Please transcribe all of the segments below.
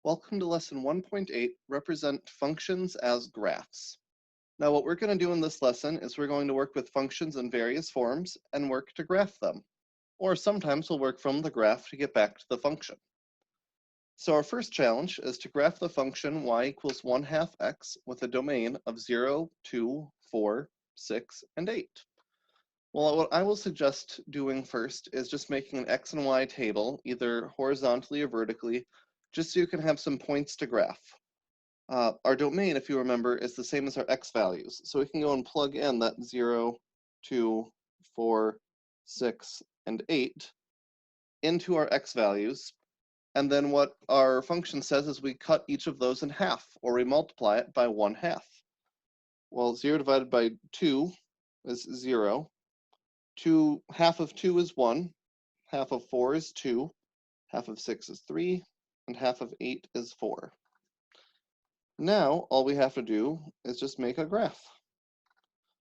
Welcome to lesson 1.8, represent functions as graphs. Now what we're going to do in this lesson is we're going to work with functions in various forms and work to graph them. Or sometimes we'll work from the graph to get back to the function. So our first challenge is to graph the function y equals 1/2 x with a domain of 0, 2, 4, 6, and 8. Well, what I will suggest doing first is just making an x and y table, either horizontally or vertically, just so you can have some points to graph. Our domain, if you remember, is the same as our x values. So we can go and plug in that 0, 2, 4, 6, and 8 into our x values. And then what our function says is we cut each of those in half, or we multiply it by 1/2. Well, 0 divided by 2 is 0. Half of 2 is 1. Half of 4 is 2. Half of 6 is 3. And half of 8 is 4. Now, all we have to do is just make a graph.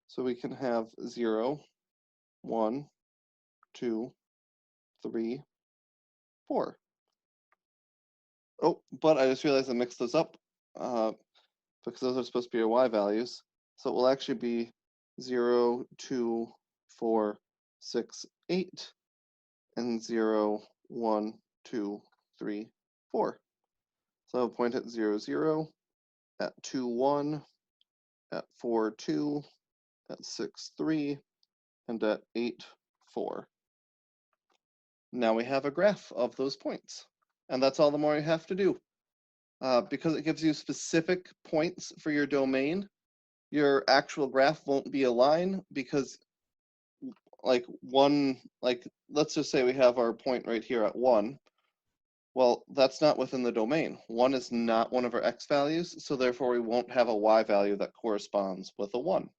So we can have 0, 1, 2, 3, 4. Oh, but I just realized I mixed those up because those are supposed to be our y values. So it will actually be 0, 2, 4, 6, 8, and 0, 1, 2, 3, 4. So I'll point at 0, 0, at 2, 1, at 4, 2, at 6, 3, and at 8, 4. Now we have a graph of those points. And that's all the more you have to do. Because it gives you specific points for your domain, your actual graph won't be a line because let's just say we have our point right here at 1. Well, that's not within the domain. 1 is not one of our x values, so therefore we won't have a y value that corresponds with a 1.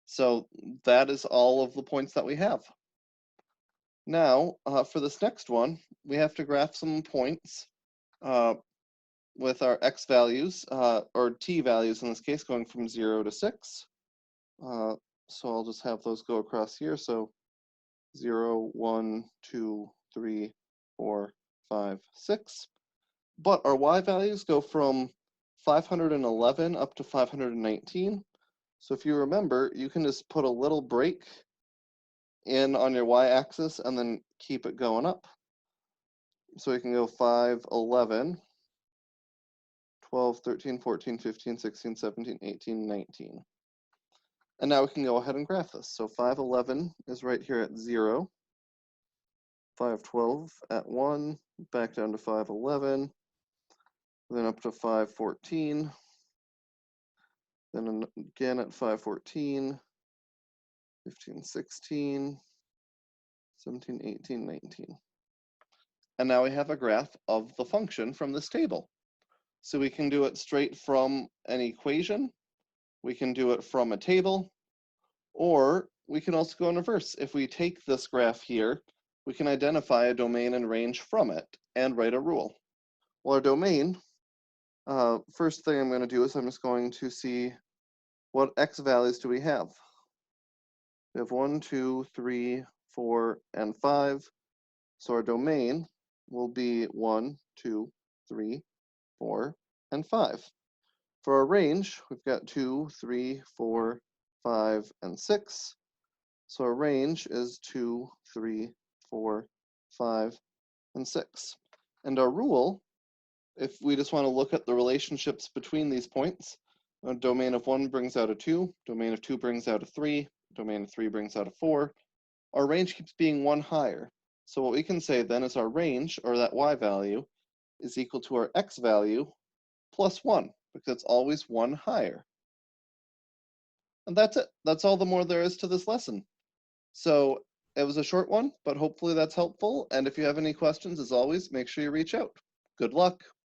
So that is all of the points that we have. Now, for this next one, we have to graph some points with our x values, or t values in this case, going from 0 to 6. So I'll just have those go across here. So 0, 1, 2, 3, 4, 5, 6. But our y values go from 511 up to 519. So if you remember, you can just put a little break in on your y-axis and then keep it going up. So we can go 5, 11, 12, 13, 14, 15, 16, 17, 18, 19. And now we can go ahead and graph this. So 511 is right here at 0, 512 at 1, back down to 511, then up to 514, then again at 514, 15, 16, 17, 18, 19. And now we have a graph of the function from this table. So we can do it straight from an equation, we can do it from a table, or we can also go in reverse. If we take this graph here, we can identify a domain and range from it and write a rule. Well, our domain, first thing I'm going to do is I'm just going to see what x values do we have. We have 1, 2, 3, 4, and 5. So our domain will be 1, 2, 3, 4, and 5. For our range, we've got 2, 3, 4, 5, and 6. So our range is 2, 3, 4, 5, and 6. And our rule, if we just want to look at the relationships between these points, a domain of 1 brings out a 2, domain of 2 brings out a 3, domain of 3 brings out a 4. Our range keeps being 1 higher. So what we can say then is our range, or that y value, is equal to our x value plus 1, because it's always 1 higher. And that's it. That's all the more there is to this lesson. So it was a short one, but hopefully that's helpful. And if you have any questions, as always, make sure you reach out. Good luck.